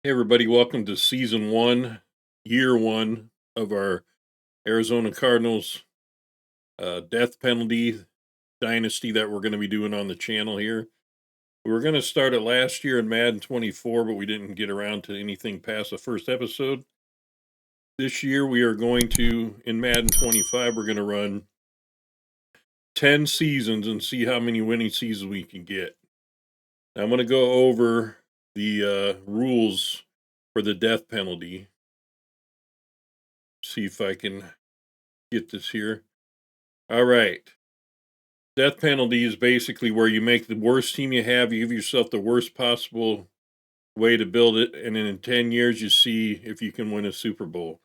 Hey everybody, welcome to season one, year one of our Arizona Cardinals death penalty dynasty that we're going to be doing on the channel here. We were going to start it last year in Madden 24, but we didn't get around to anything past the first episode. This year we are going to, in Madden 25, we're going to run 10 seasons and see how many winning seasons we can get. Now, I'm going to go over the rules for the death penalty. See if I can get this here. All right. Death penalty is basically where you make the worst team you have, you give yourself the worst possible way to build it, and then in 10 years, you see if you can win a Super Bowl.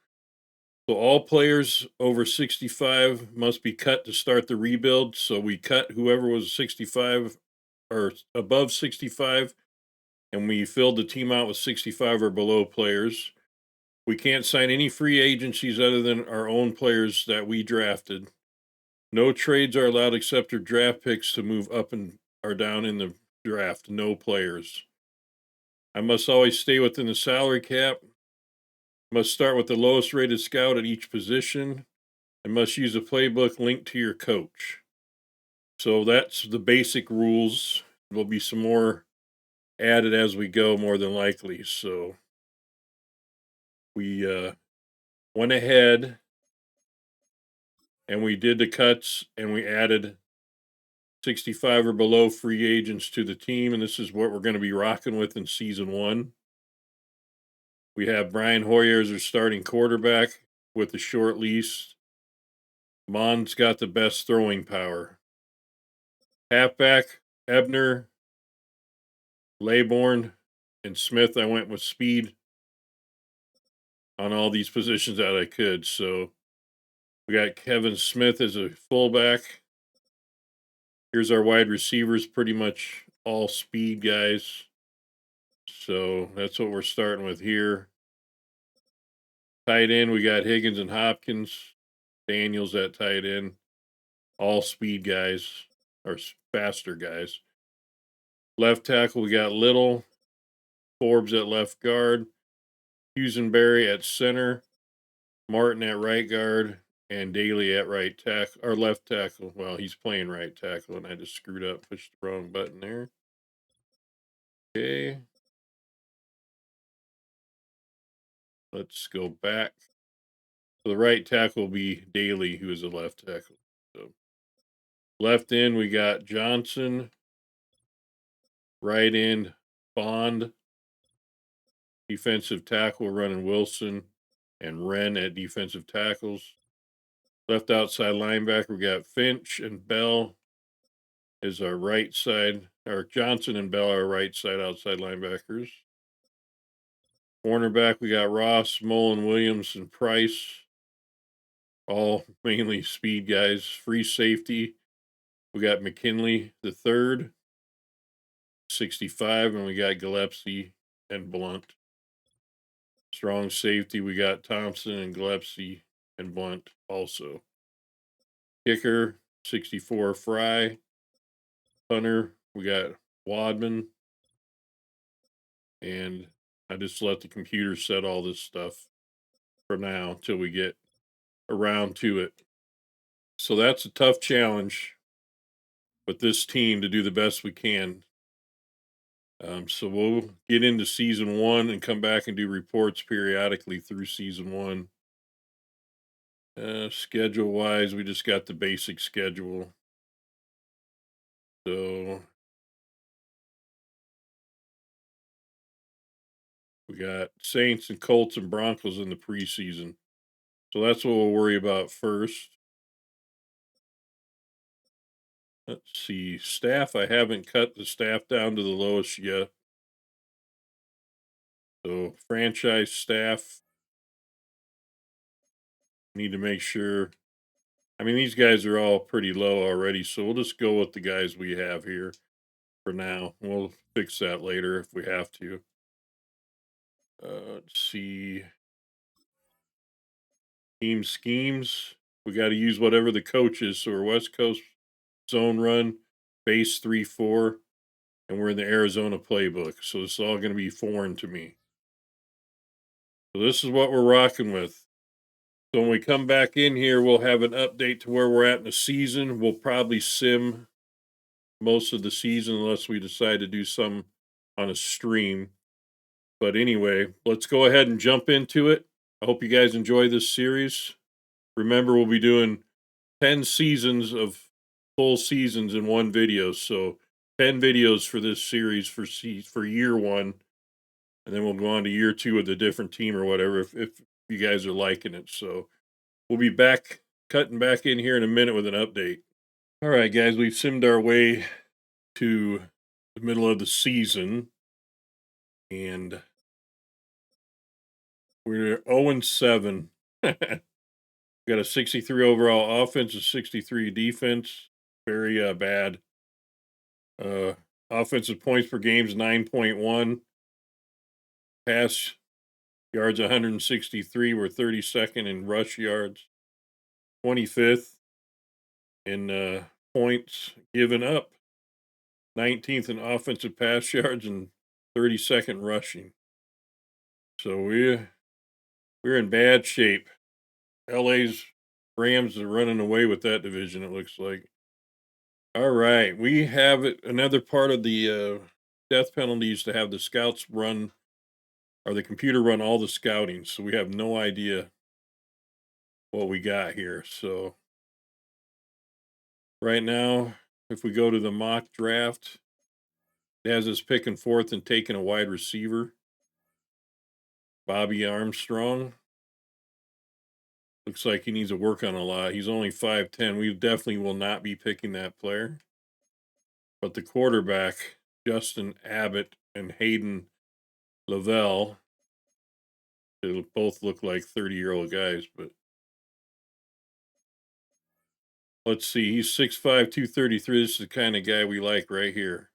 So all players over 65 must be cut to start the rebuild. So we cut whoever was 65 or above 65, and we filled the team out with 65 or below players. We can't sign any free agencies other than our own players that we drafted. No trades are allowed except for draft picks to move up and or down in the draft. No players. I must always stay within the salary cap. Must start with the lowest rated scout at each position. And must use a playbook linked to your coach. So that's the basic rules. There'll be some more added as we go, more than likely. So we went ahead and we did the cuts and we added 65 or below free agents to the team, and this is what we're going to be rocking with in season one. We have Brian Hoyer as our starting quarterback with a short leash. Mond's got the best throwing power. Halfback, Ebner, Laybourne, and Smith. I went with speed on all these positions that I could. So we got Kevin Smith as a fullback. Here's our wide receivers, pretty much all speed guys. So that's what we're starting with here. Tight end, we got Higgins and Hopkins. Daniels at tight end. All speed guys, or faster guys. Left tackle, we got Little. Forbes at left guard. Husenberry at center. Martin at right guard. And Daly at right tackle, or left tackle. Well, he's playing right tackle, and I just screwed up, pushed the wrong button there. Okay. Let's go back. So the right tackle will be Daly, who is a left tackle. So left end, we got Johnson. Right end, Bond. Defensive tackle, running Wilson and Wren at defensive tackles. Left outside linebacker, we got Finch and Bell is our right side, or Johnson and Bell are right side outside linebackers. Cornerback, we got Ross, Mullen, Williams, and Price. All mainly speed guys. Free safety, we got McKinley the third, 65, and we got Gillespie and Blunt. Strong safety, we got Thompson and Gillespie and Blunt also. Kicker, 64, Fry. Punter, we got Wadman. And I just let the computer set all this stuff for now until we get around to it. So that's a tough challenge with this team to do the best we can. So we'll get into season one and come back and do reports periodically through season one. Schedule wise, we just got the basic schedule. So we got Saints and Colts and Broncos in the preseason. So that's what we'll worry about first. Let's see. Staff, I haven't cut the staff down to the lowest yet. So franchise staff, need to make sure. I mean, these guys are all pretty low already, so we'll just go with the guys we have here for now. We'll fix that later if we have to. Let's see. Team schemes. We got to use whatever the coach is. So we're West Coast zone run, base 3-4, and we're in the Arizona playbook. So it's all going to be foreign to me. So this is what we're rocking with. So when we come back in here, we'll have an update to where we're at in the season. We'll probably sim most of the season unless we decide to do some on a stream. But anyway, let's go ahead and jump into it. I hope you guys enjoy this series. Remember, we'll be doing 10 seasons of full seasons in one video. So 10 videos for this series for year one. And then we'll go on to year two with a different team or whatever if you guys are liking it. So we'll be cutting back in here in a minute with an update. All right, guys, we've simmed our way to the middle of the season. And we're 0-7. Got a 63 overall offense, a 63 defense. Very bad. Uh, Offensive points per game is 9.1. Pass yards 163. We're 32nd in rush yards, 25th in points given up, 19th in offensive pass yards, and 32nd rushing. So we're in bad shape. LA's Rams are running away with that division, it looks like. All right, we have another part of the death penalties to have the scouts run, or the computer run all the scouting. So we have no idea what we got here. So right now, if we go to the mock draft, it has us picking fourth and taking a wide receiver, Bobby Armstrong. Looks like he needs to work on a lot. He's only 5'10". We definitely will not be picking that player. But the quarterback, Justin Abbott and Hayden Lavelle, they both look like 30-year-old guys. But let's see. He's 6'5", 233. This is the kind of guy we like right here.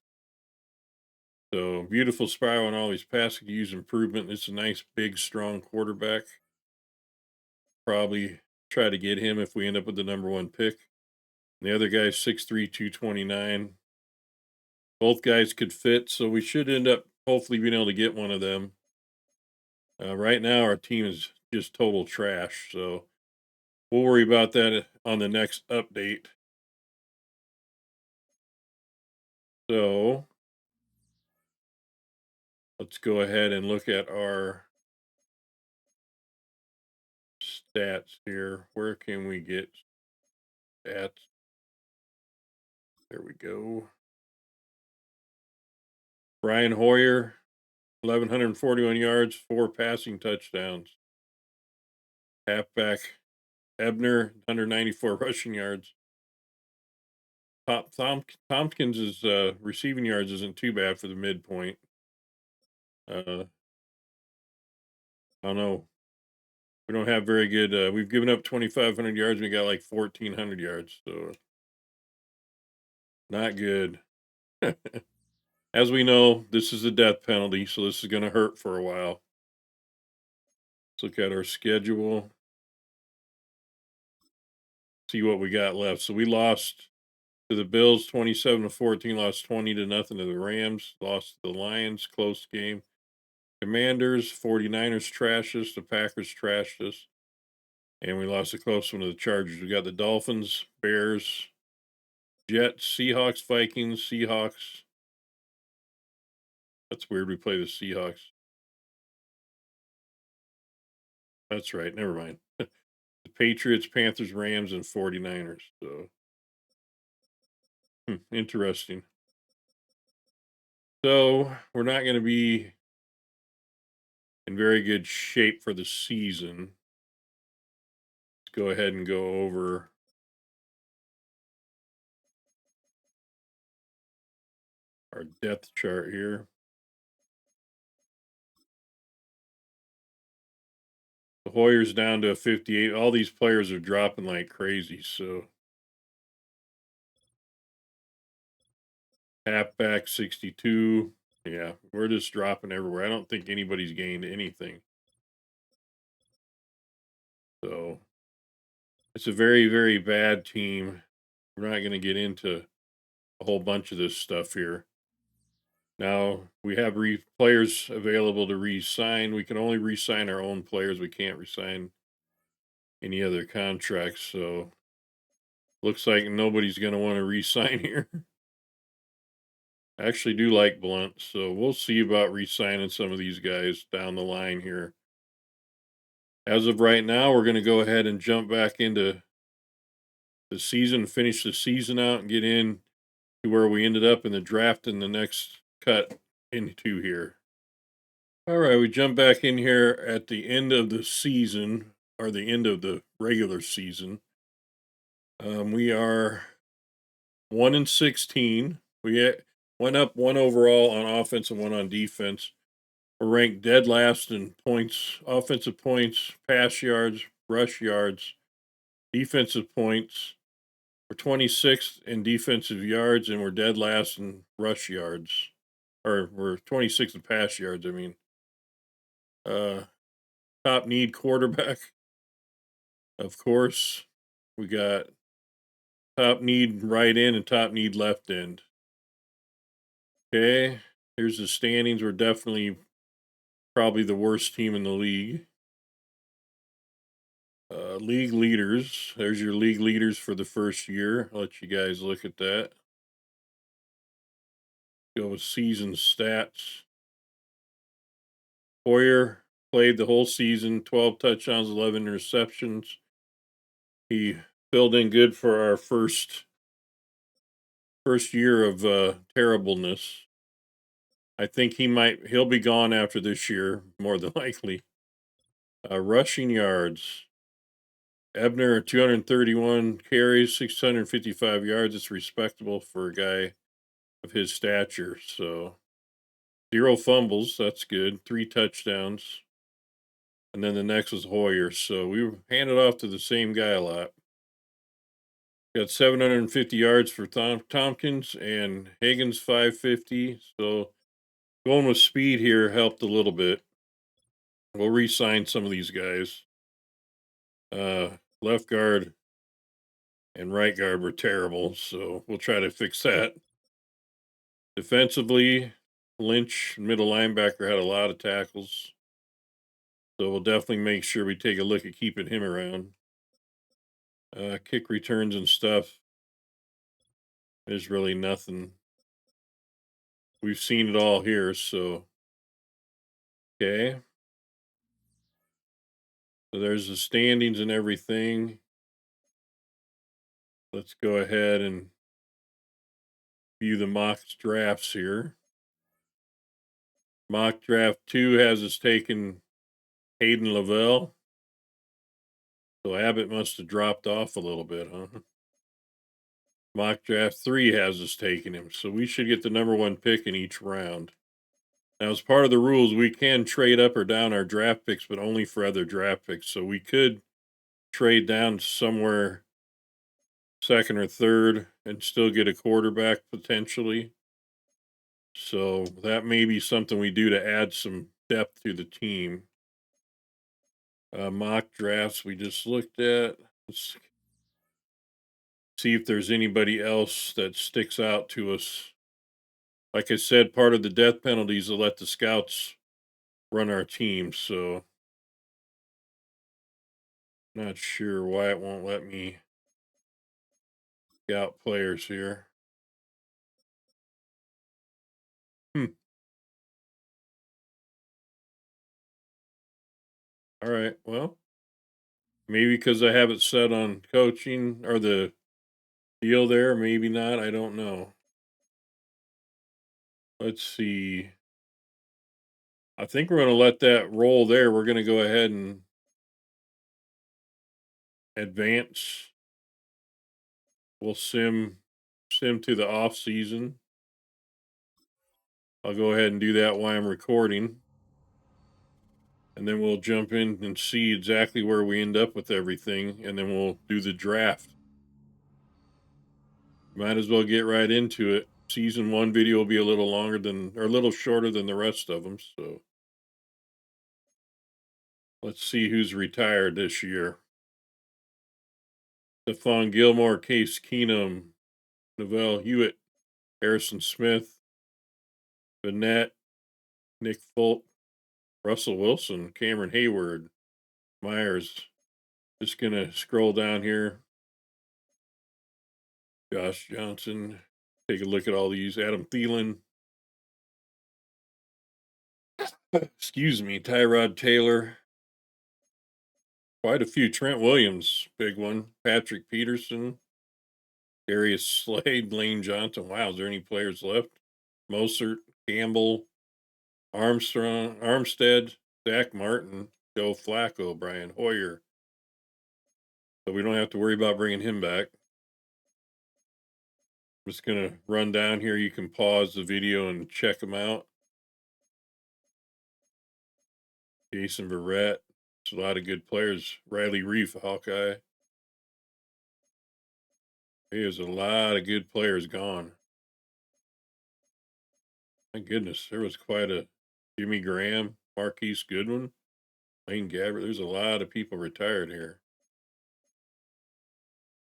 So beautiful spiral on all these passing use improvement. It's a nice, big, strong quarterback. Probably try to get him if we end up with the number one pick. And the other guy's 6'3", 229. Both guys could fit, so we should end up hopefully being able to get one of them. Right now, our team is just total trash, so we'll worry about that on the next update. So let's go ahead and look at our stats here. Where can we get stats? There we go. Brian Hoyer, 1,141 yards, 4 passing touchdowns. Halfback Ebner, 194 rushing yards. Tompkins' receiving yards isn't too bad for the midpoint. I don't know. We don't have very good. We've given up 2,500 yards. We got like 1,400 yards, so not good. As we know, this is a death penalty, so this is going to hurt for a while. Let's look at our schedule. See what we got left. So we lost to the Bills 27-14, lost 20-0 to the Rams, lost to the Lions, close game. Commanders, 49ers trashed us, the Packers trashed us, and we lost a close one to the Chargers. We got the Dolphins, Bears, Jets, Seahawks, Vikings, Seahawks. That's weird. We play the Seahawks. That's right. Never mind. The Patriots, Panthers, Rams, and 49ers. So, interesting. So, we're not going to be in very good shape for the season. Let's go ahead and go over our depth chart here. The Hoyer's down to a 58. All these players are dropping like crazy. So, halfback 62. Yeah, we're just dropping everywhere. I don't think anybody's gained anything. So, it's a very, very bad team. We're not going to get into a whole bunch of this stuff here. Now we have players available to re-sign. We can only re-sign our own players. We can't re-sign any other contracts. So looks like nobody's going to want to re-sign here. I actually do like Blunt, so we'll see about re-signing some of these guys down the line here. As of right now, we're going to go ahead and jump back into the season, finish the season out, and get in to where we ended up in the draft in the next cut into here. All right, we jump back in here at the end of the season, or the end of the regular season. We are 1-16. We went up one overall on offense and one on defense. We're ranked dead last in points, offensive points, pass yards, rush yards, defensive points. We're 26th in defensive yards, and we're dead last in rush yards. Or we're 26th in pass yards, I mean. Top need quarterback, of course. We got top need right end and top need left end. Okay, here's the standings. We're definitely probably the worst team in the league. League leaders. There's your league leaders for the first year. I'll let you guys look at that. Go with season stats. Hoyer played the whole season, 12 touchdowns, 11 interceptions. He filled in good for our first year of terribleness. I think he'll be gone after this year, more than likely. Rushing yards. Ebner, 231 carries, 655 yards. It's respectable for a guy of his stature. So 0 fumbles. That's good. 3 touchdowns. And then the next was Hoyer. So we handed off to the same guy a lot. Got 750 yards for Tompkins and Higgins 550. So going with speed here helped a little bit. We'll re-sign some of these guys. Left guard and right guard were terrible, so we'll try to fix that. Defensively, Lynch, middle linebacker, had a lot of tackles. So we'll definitely make sure we take a look at keeping him around. Kick returns and stuff. There's really nothing. We've seen it all here, so. Okay. So there's the standings and everything. Let's go ahead and view the mock drafts here. Mock draft 2 has us taking Hayden Lavelle. So Abbott must have dropped off a little bit, huh? Mock draft 3 has us taking him. So we should get the number 1 pick in each round. Now, as part of the rules, we can trade up or down our draft picks, but only for other draft picks. So we could trade down somewhere second or third and still get a quarterback potentially. So that may be something we do to add some depth to the team. Mock drafts we just looked at. Let's see if there's anybody else that sticks out to us. Like I said, part of the death penalty is to let the scouts run our team, so not sure why it won't let me scout players here. All right, well, maybe because I have it set on coaching or the deal there, maybe not. I don't know. Let's see. I think we're going to let that roll there. We're going to go ahead and advance. We'll sim to the off season. I'll go ahead and do that while I'm recording. And then we'll jump in and see exactly where we end up with everything. And then we'll do the draft. Might as well get right into it. Season 1 video will be a little longer than, or a little shorter than the rest of them. So let's see who's retired this year. Stephon Gilmore, Case Keenum, Novell Hewitt, Harrison Smith, Bennett, Nick Folk, Russell Wilson, Cameron Hayward, Myers. Just gonna scroll down here. Josh Johnson. Take a look at all these. Adam Thielen. Excuse me. Tyrod Taylor. Quite a few. Trent Williams, big one. Patrick Peterson. Darius Slade. Lane Johnson. Wow, is there any players left? Mostert. Campbell. Armstead. Zach Martin. Joe Flacco. Brian Hoyer. So we don't have to worry about bringing him back. I'm just going to run down here. You can pause the video and check them out. Jason Verrett. There's a lot of good players. Riley Reef, Hawkeye. There's a lot of good players gone. My goodness, there was quite a Jimmy Graham, Marquise Goodwin, Lane Gabbert. There's a lot of people retired here.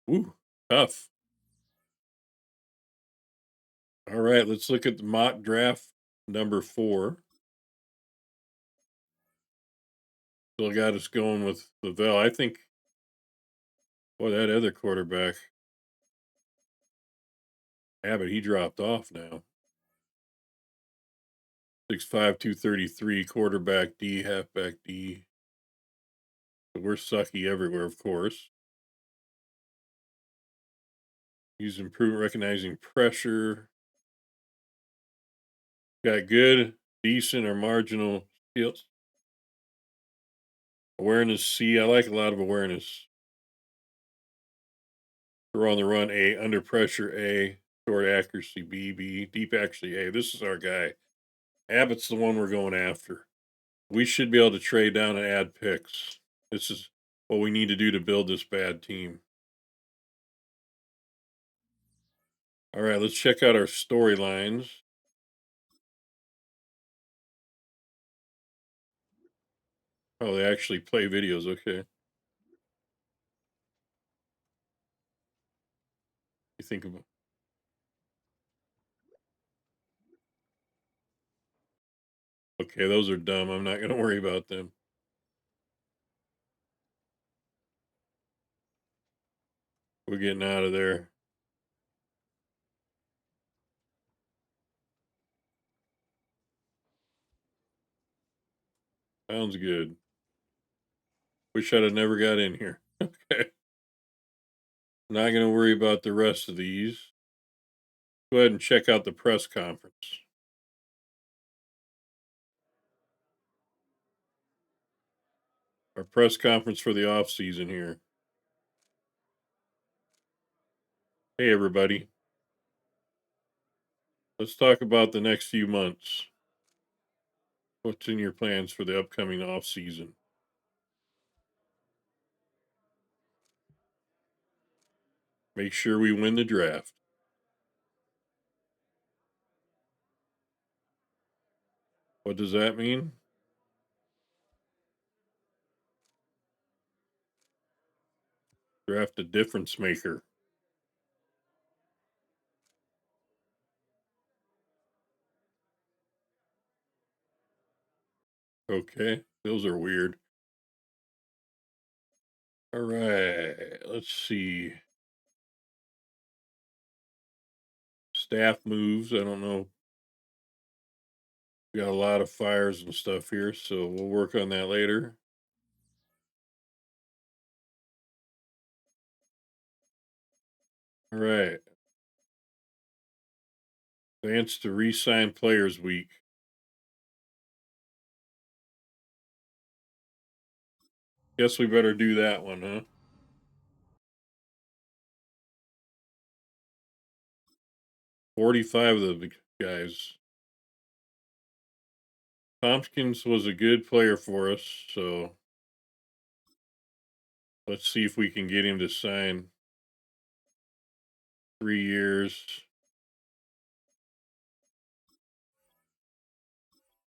Woo, tough. All right, let's look at the mock draft number 4. Still got us going with Lavelle. I think, boy, that other quarterback, Abbott, he dropped off now. 6'5", 233, quarterback D, halfback D. So we're sucky everywhere, of course. He's improved recognizing pressure. Got good, decent, or marginal skills. Awareness C. I like a lot of awareness. Throw on the run A. Under pressure A. Short accuracy B. Deep accuracy A. This is our guy. Abbott's the one we're going after. We should be able to trade down and add picks. This is what we need to do to build this bad team. All right, let's check out our storylines. Oh, they actually play videos. Okay. You think of okay, those are dumb. I'm not going to worry about them. We're getting out of there. Sounds good. Wish I'd have never got in here. Okay. Not going to worry about the rest of these. Go ahead and check out the press conference. Our press conference for the off season here. Hey, everybody. Let's talk about the next few months. What's in your plans for the upcoming off season? Make sure we win the draft. What does that mean? Draft a difference maker. Okay, those are weird. All right, let's see. Staff moves. I don't know. We got a lot of fires and stuff here, so we'll work on that later. All right. Advance to re-sign players week. Guess we better do that one, huh? 45 of the guys. Tompkins was a good player for us, so let's see if we can get him to sign 3 years.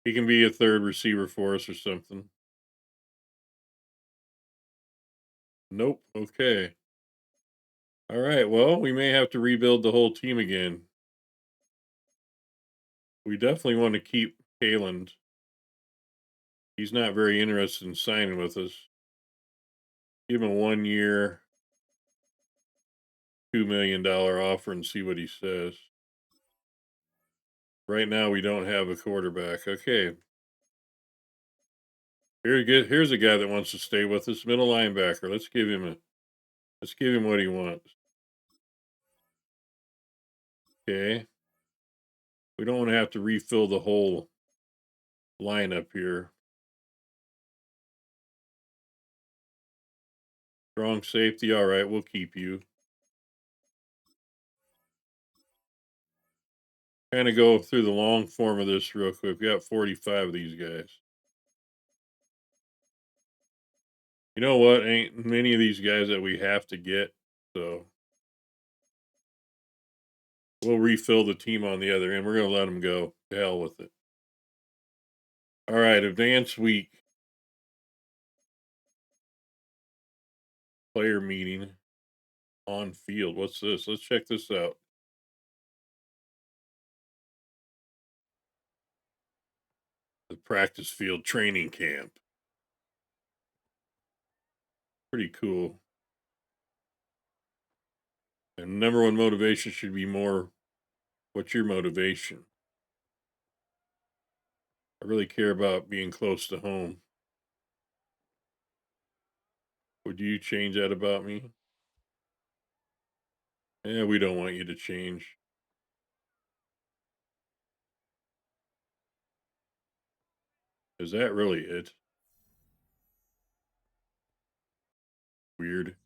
He can be a third receiver for us or something. Nope. Okay. All right. Well, we may have to rebuild the whole team again. We definitely want to keep Kalen. He's not very interested in signing with us. Give him a 1 year, $2 million offer and see what he says. Right now, we don't have a quarterback. Okay. Here's a guy that wants to stay with us, middle linebacker. Let's give him what he wants. Okay. We don't want to have to refill the whole lineup here. Strong safety. All right, we'll keep you. Kind of go through the long form of this real quick. We got 45 of these guys. You know what? Ain't many of these guys that we have to get, so we'll refill the team on the other end. We're going to let them go. To hell with it. All right, advanced week. Player meeting on field. What's this? Let's check this out. The practice field training camp. Pretty cool. And number one motivation should be more, what's your motivation? I really care about being close to home. Would you change that about me? Yeah, we don't want you to change. Is that really it? Weird.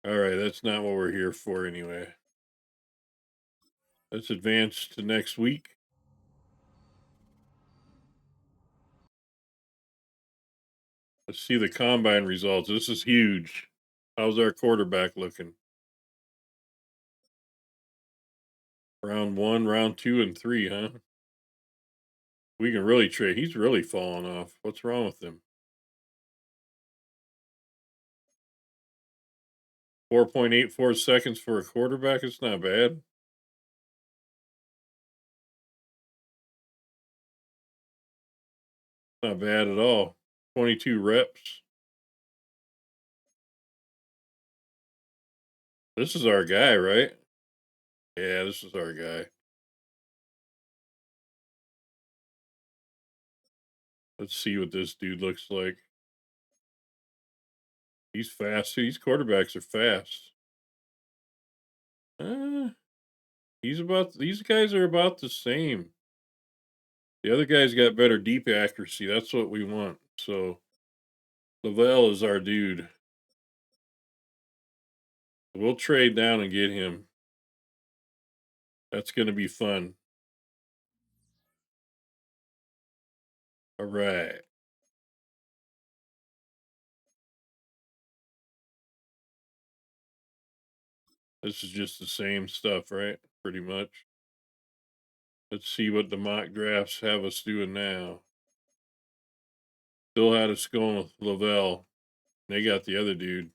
All right, that's not what we're here for anyway. Let's advance to next week. Let's see the combine results. This is huge. How's our quarterback looking? Round 1, round 2, and 3, huh? We can really trade. He's really falling off. What's wrong with him? 4.84 seconds for a quarterback. It's not bad. Not bad at all. 22 reps. This is our guy, right? Yeah, this is our guy. Let's see what this dude looks like. He's fast. These quarterbacks are fast. Uh, these guys are about the same. The other guy's got better deep accuracy. That's what we want. So Lavelle is our dude. We'll trade down and get him. That's going to be fun. All right. This is just the same stuff, right? Pretty much. Let's see what the mock drafts have us doing now. Still had us going with Lavelle. They got the other dude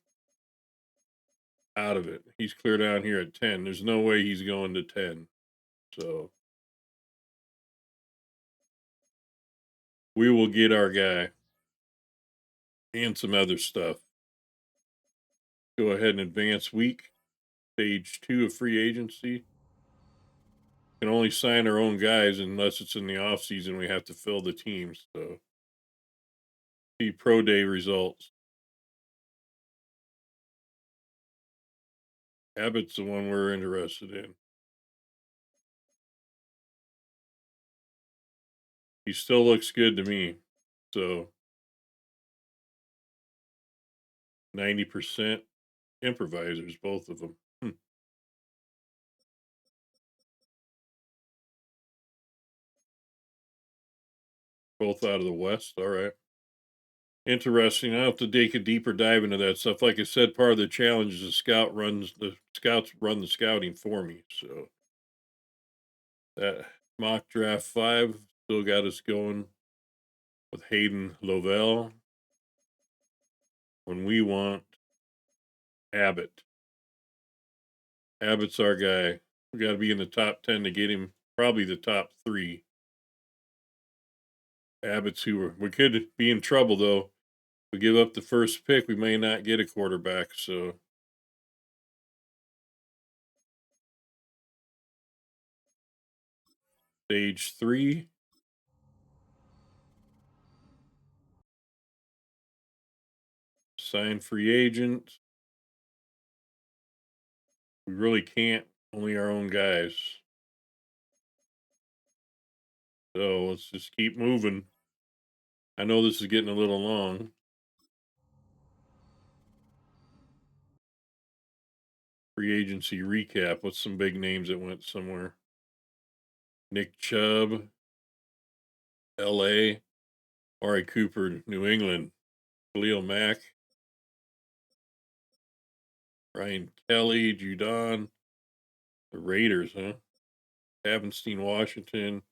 out of it. He's clear down here at 10. There's no way he's going to 10. So we will get our guy and some other stuff. Go ahead and advance week. Stage 2 of free agency. Can only sign our own guys unless it's in the off season. We have to fill the teams. So see pro day results. Abbott's the one we're interested in. He still looks good to me. So 90% improvisers, both of them. Both out of the West. All right. Interesting. I'll have to take a deeper dive into that stuff. Like I said, part of the challenge is the scouts run the scouting for me. So that mock draft 5 still got us going with Hayden Lovell when we want Abbott. Abbott's our guy. We got to be in the top 10 to get him probably the top 3. Abbott's who we could be in trouble though. We give up the first pick, we may not get a quarterback. So stage 3. Sign free agent. We really can't. Only our own guys. So let's just keep moving. I know this is getting a little long. Free agency recap. What's some big names that went somewhere? Nick Chubb, LA. Amari Cooper, New England. Khalil Mack. Ryan Kelly, Judon. The Raiders, huh? Havenstein, Washington.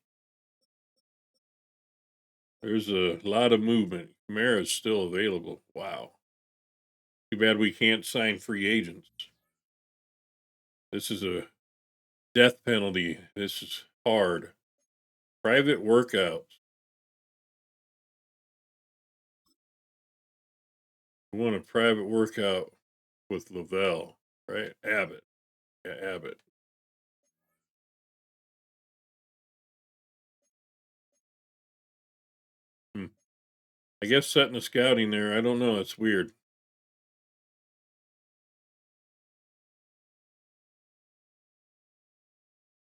There's a lot of movement. Kamara's still available. Wow. Too bad we can't sign free agents. This is a death penalty. This is hard. Private workouts. We want a private workout with Lavelle, right? Abbott. Yeah, Abbott. I guess setting the scouting there. I don't know. It's weird. It's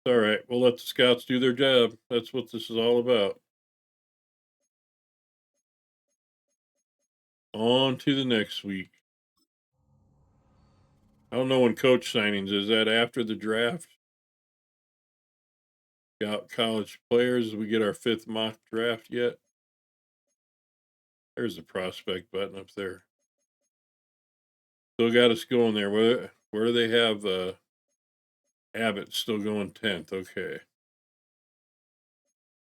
all right. We'll let the scouts do their job. That's what this is all about. On to the next week. I don't know when coach signings is. That after the draft? Got college players. We get our 5th mock draft yet? There's the prospect button up there. Still got us going there. Where do they have Abbott still going 10th? Okay.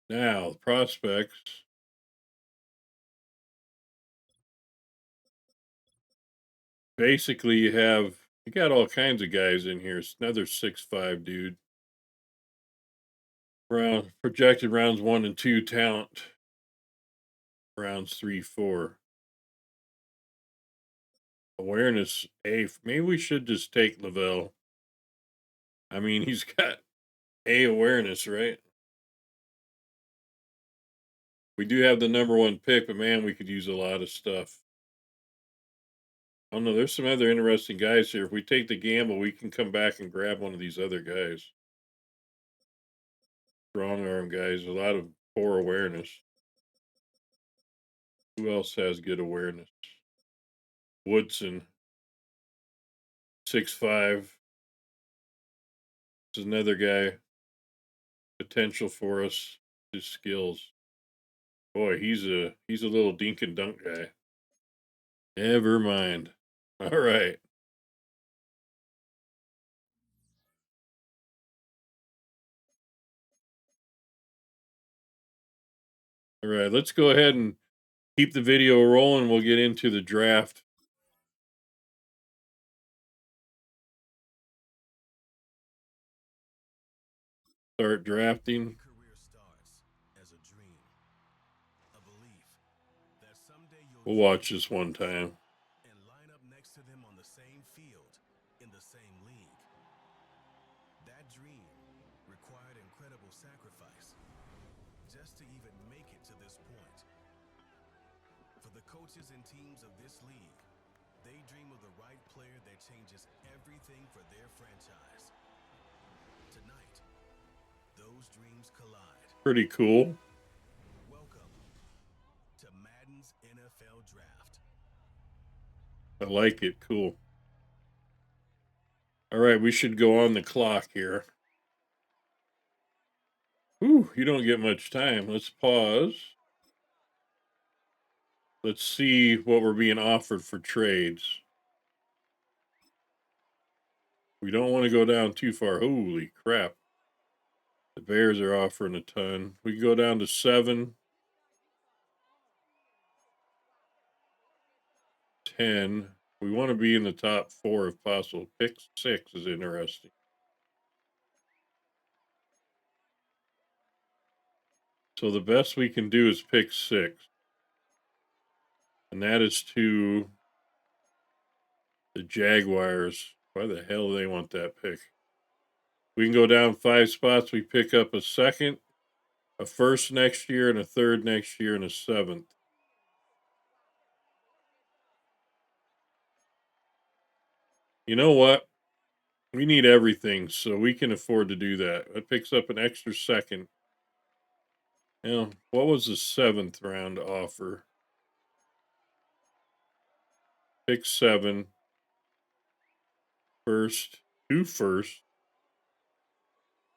Now the prospects. Basically, you got all kinds of guys in here. It's another 6'5" dude. Projected rounds 1 and 2 talent. Rounds 3, 4. Awareness A. Maybe we should just take Lavelle. I mean, he's got A awareness, right? We do have the number 1 pick, but man, we could use a lot of stuff. Oh no, there's some other interesting guys here. If we take the gamble, we can come back and grab one of these other guys. Strong arm guys, a lot of poor awareness. Who else has good awareness? Woodson, 6'5". This is another guy. Potential for us. His skills. Boy, he's a little dink and dunk guy. Never mind. All right. All right. Let's go ahead and keep the video rolling. We'll get into the draft. Start drafting. We'll watch this one time. And line up next to them on the same field in the same league. That dream required incredible sacrifice just to even make it to this point. For the coaches and teams of this league, they dream of the right player that changes everything for their franchise. Tonight, those dreams collide. Pretty cool. Welcome to Madden's NFL Draft. I like it. Cool. All right, we should go on the clock here. Ooh, you don't get much time. Let's pause. Let's see what we're being offered for trades. We don't want to go down too far. Holy crap. The Bears are offering a ton. We can go down to 7, 10. We want to be in the top 4 if possible. Pick 6 is interesting. So the best we can do is pick 6. And that is to the Jaguars. Why the hell do they want that pick? We can go down 5 spots. We pick up a second, a first next year, and a third next year, and a 7th. You know what? We need everything, so we can afford to do that. It picks up an extra second. Now, what was the 7th round offer? Pick 7. First, 2 first,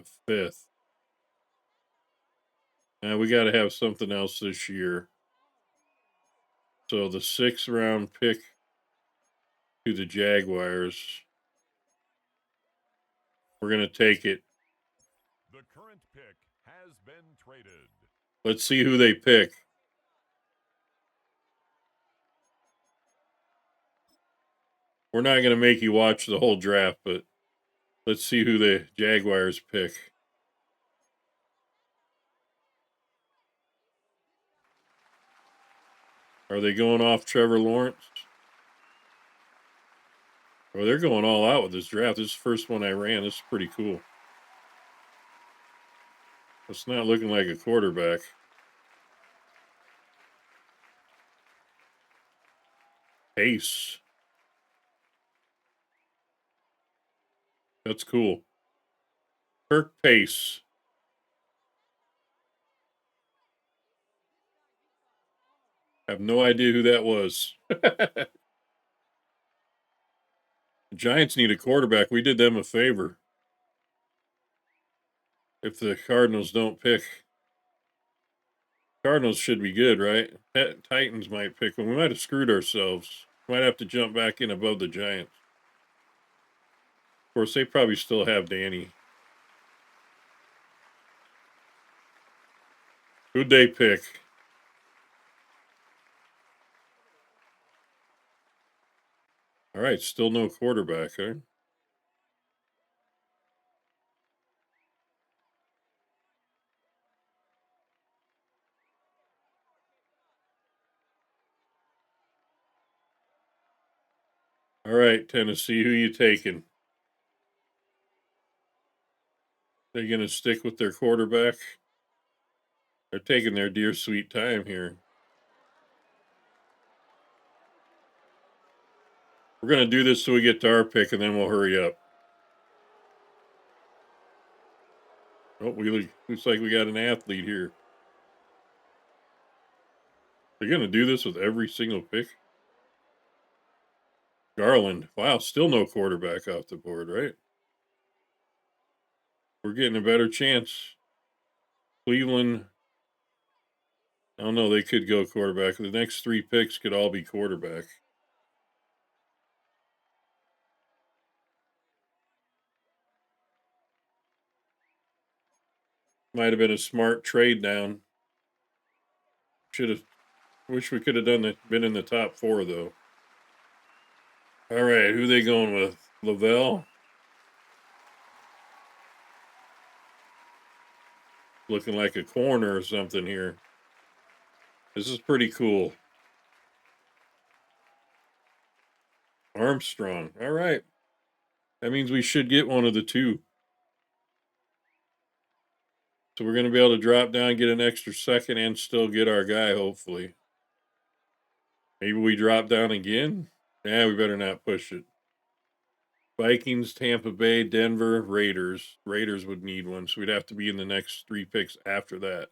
a 5th. Now, we got to have something else this year. So the 6th round pick to the Jaguars. We're going to take it. The current pick has been traded. Let's see who they pick. We're not going to make you watch the whole draft, but let's see who the Jaguars pick. Are they going off Trevor Lawrence? Well, they're going all out with this draft. This is the first one I ran. This is pretty cool. It's not looking like a quarterback. Pace. That's cool. Kirk Pace. Have no idea who that was. The Giants need a quarterback. We did them a favor. If the Cardinals don't pick. Cardinals should be good, right? Titans might pick one. We might have screwed ourselves. Might have to jump back in above the Giants. Of course, they probably still have Danny. Who'd they pick? All right, still no quarterback, huh? All right, Tennessee, who you taking? They going to stick with their quarterback? They're taking their dear sweet time here. We're going to do this so we get to our pick, and then we'll hurry up. Oh, looks like we got an athlete here. They're going to do this with every single pick? Garland. Wow, still no quarterback off the board, right? We're getting a better chance. Cleveland. I don't know. They could go quarterback. The next 3 picks could all be quarterback. Might have been a smart trade down. Should have. Wish we could have been in the top 4 though. All right, who they going with? Lavelle. Looking like a corner or something here. This is pretty cool. Armstrong. All right. That means we should get one of the 2. So we're going to be able to drop down, get an extra second, and still get our guy, hopefully. Maybe we drop down again? Yeah, we better not push it. Vikings, Tampa Bay, Denver, Raiders. Raiders would need one, so we'd have to be in the next 3 picks after that.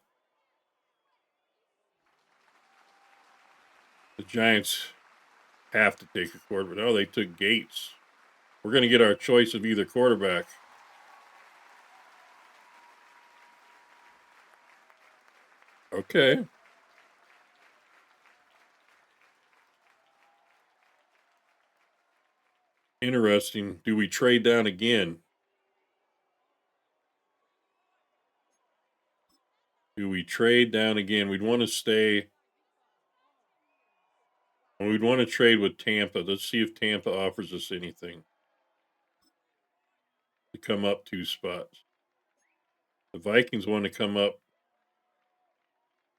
The Giants have to take a quarterback. Oh, they took Gates. We're going to get our choice of either quarterback. Okay. Interesting. Do we trade down again? Do we trade down again? We'd want to stay. We'd want to trade with Tampa. Let's see if Tampa offers us anything to come up 2 spots. The Vikings want to come up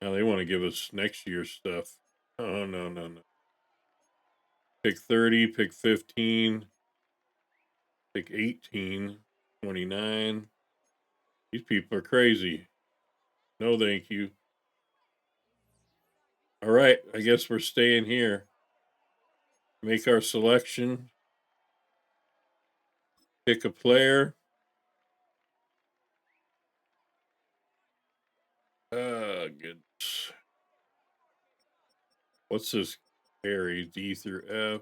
Now they want to give us next year's stuff. Oh, no, no, no. Pick 30, pick 15, pick 18, 29. These people are crazy. No, thank you. All right, I guess we're staying here. Make our selection. Pick a player. Goodness. What's this carry? D through F.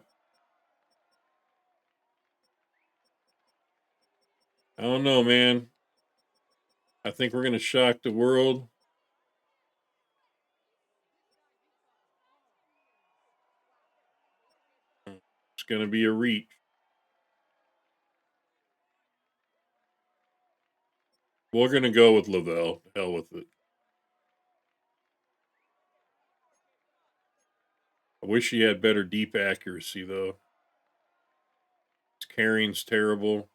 I don't know, man. I think we're going to shock the world. It's going to be a reach. We're going to go with Lavelle. Hell with it. I wish he had better deep accuracy, though. His carrying's terrible.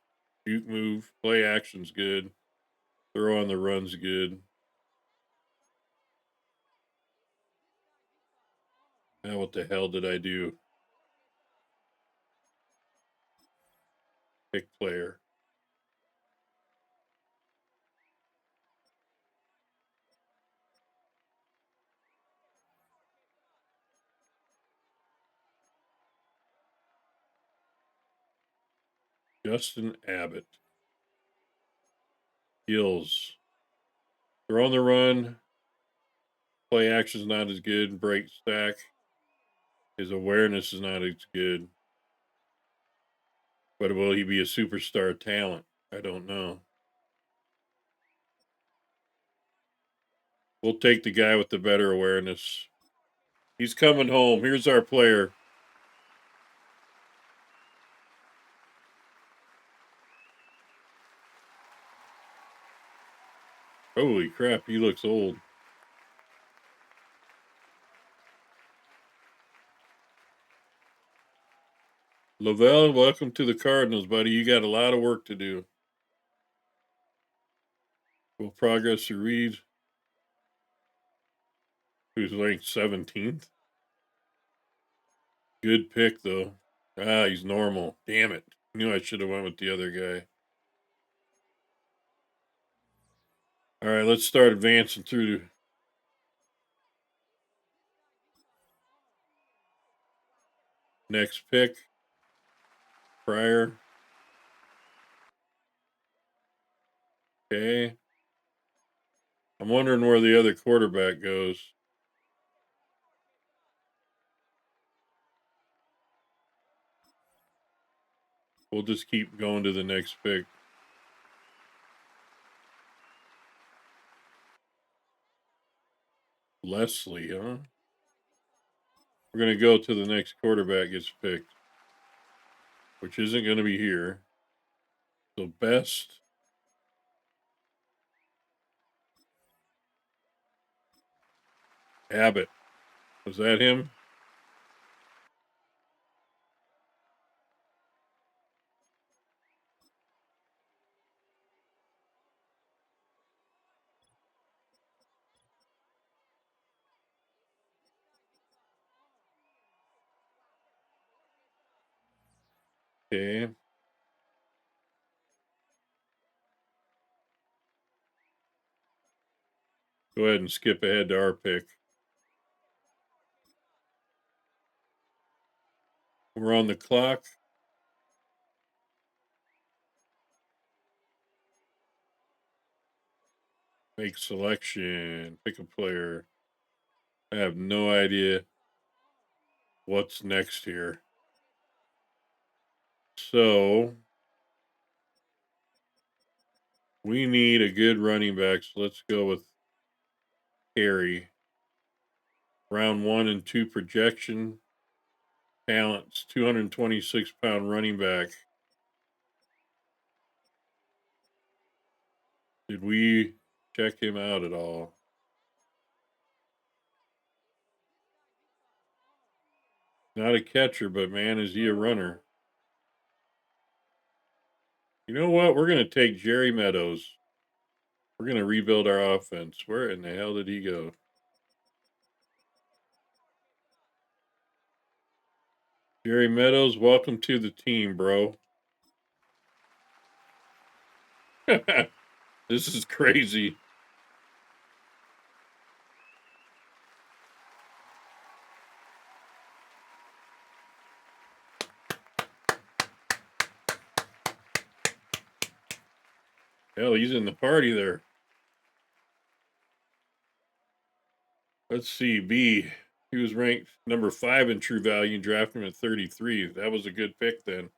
Shoot move. Play action's good. Throw on the run's good. Now, what the hell did I do? Pick player. Justin Abbott. Skills. Throw on the run. Play action's not as good. Break stack. His awareness is not as good. But will he be a superstar talent? I don't know. We'll take the guy with the better awareness. He's coming home. Here's our player. Holy crap, he looks old. Lavelle, welcome to the Cardinals, buddy. You got a lot of work to do. Will progress to Reed, who's ranked 17th. Good pick, though. Ah, he's normal. Damn it. Knew I should have went with the other guy. All right, let's start advancing through. Next pick. Pryor. Okay. I'm wondering where the other quarterback goes. We'll just keep going to the next pick. Leslie, huh? We're going to go to the next quarterback gets picked, which isn't going to be here. So best. Abbott. Was that him? Okay. Go ahead and skip ahead to our pick. We're on the clock. Make selection. Pick a player. I have no idea what's next here. So we need a good running back. So let's go with Harry. Round 1 and 2 projection. Talents 226-pound running back. Did we check him out at all? Not a catcher, but man, is he a runner. You know what? We're going to take Jerry Meadows. We're going to rebuild our offense. Where in the hell did he go? Jerry Meadows, welcome to the team, bro. This is crazy. Hell, he's in the party there. Let's see. B. He was ranked number 5 in true value and drafted him at 33. That was a good pick then.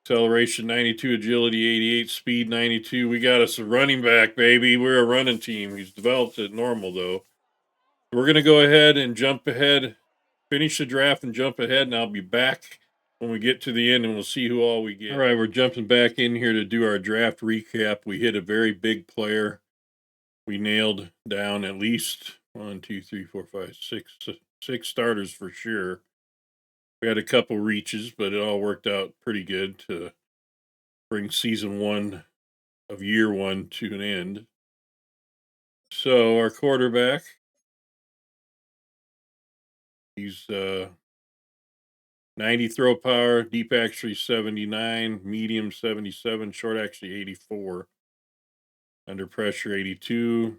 Acceleration 92, agility 88, speed 92. We got us a running back, baby. We're a running team. He's developed at normal, though. We're going to go ahead and jump ahead, finish the draft and jump ahead, and I'll be back when we get to the end and we'll see who all we get. All right, we're jumping back in here to do our draft recap. We hit a very big player. We nailed down at least 6 starters for sure. We had a couple reaches, but it all worked out pretty good to bring season 1 of year 1 to an end. So our quarterback, he's 90 throw power, deep actually 79, medium 77, short actually 84, under pressure 82.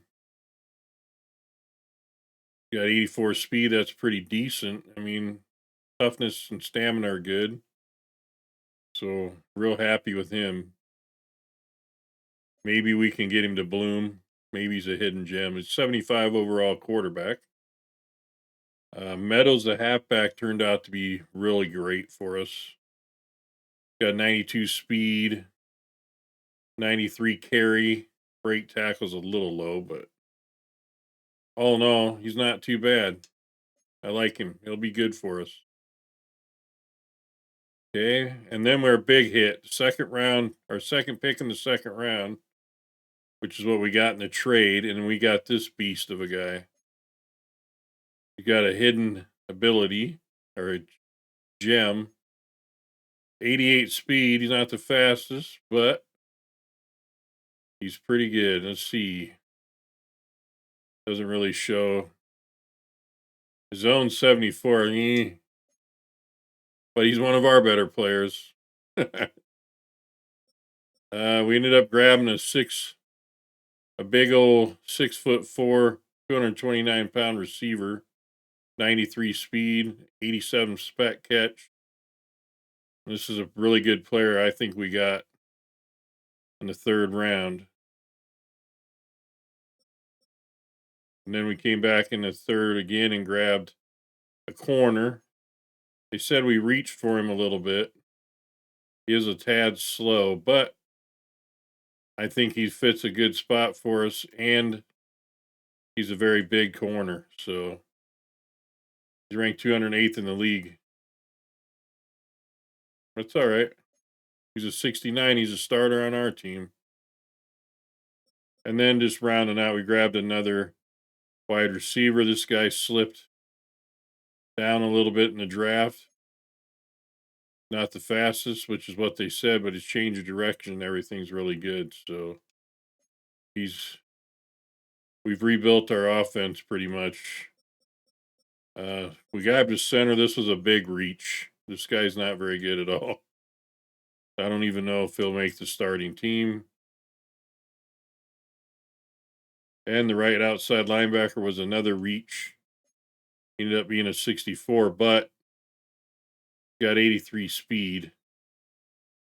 Got 84 speed, that's pretty decent. I mean, toughness and stamina are good. So, real happy with him. Maybe we can get him to bloom. Maybe he's a hidden gem. It's 75 overall quarterback. Meadows, the halfback, turned out to be really great for us. Got 92 speed, 93 carry. Break tackle's a little low, but all in all, he's not too bad. I like him. He'll be good for us. Okay, and then we're a big hit. Second round, our second pick in the second round, which is what we got in the trade, and we got this beast of a guy. You got a hidden ability or a gem. 88 speed. He's not the fastest, but he's pretty good. Let's see. Doesn't really show. His own 74. But he's one of our better players. We ended up grabbing a big old 6'4", 229-pound receiver, 93 speed, 87 spec catch. This is a really good player I think we got in the third round. And then we came back in the third again and grabbed a corner. They said we reached for him a little bit. He is a tad slow, but I think he fits a good spot for us, and he's a very big corner. So he's ranked 208th in the league. That's all right. He's a 69. He's a starter on our team. And then just rounding out, we grabbed another wide receiver. This guy slipped down a little bit in the draft. Not the fastest, which is what they said, but his change of direction, everything's really good. So we've rebuilt our offense pretty much. We got to center. This was a big reach. This guy's not very good at all. I don't even know if he'll make the starting team. And the right outside linebacker was another reach. Ended up being a 64, but got 83 speed,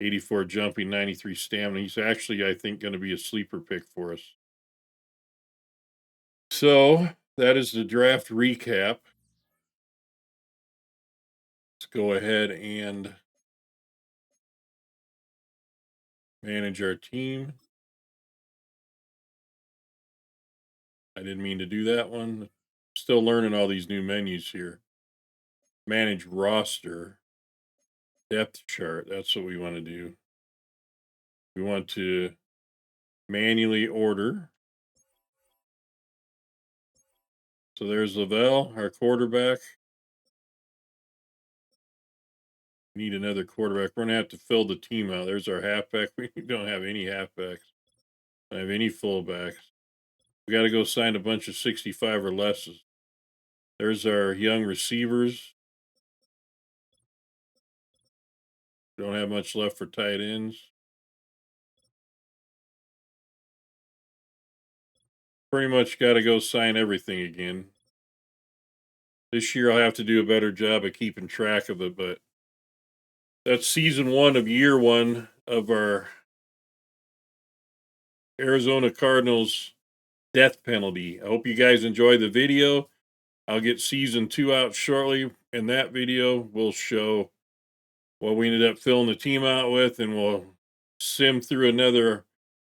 84 jumping, 93 stamina. He's actually, I think, going to be a sleeper pick for us. So that is the draft recap. Let's go ahead and manage our team. I didn't mean to do that one. Still learning all these new menus here. Manage roster. Depth chart. That's what we want to do. We want to manually order. So there's Lavelle, our quarterback. We need another quarterback. We're going to have to fill the team out. There's our halfback. We don't have any halfbacks. Don't have any fullbacks. We got to go sign a bunch of 65 or less. There's our young receivers. Don't have much left for tight ends. Pretty much got to go sign everything again. This year I'll have to do a better job of keeping track of it, but that's season 1 of year 1 of our Arizona Cardinals death penalty. I hope you guys enjoy the video. I'll get season 2 out shortly. In that video, we'll show what we ended up filling the team out with, and we'll sim through another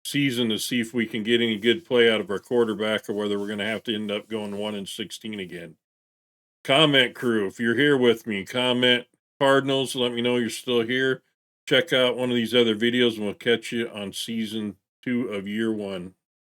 season to see if we can get any good play out of our quarterback or whether we're going to have to end up going 1-16 again. Comment crew, if you're here with me, comment Cardinals. Let me know you're still here. Check out one of these other videos and we'll catch you on season 2 of year 1.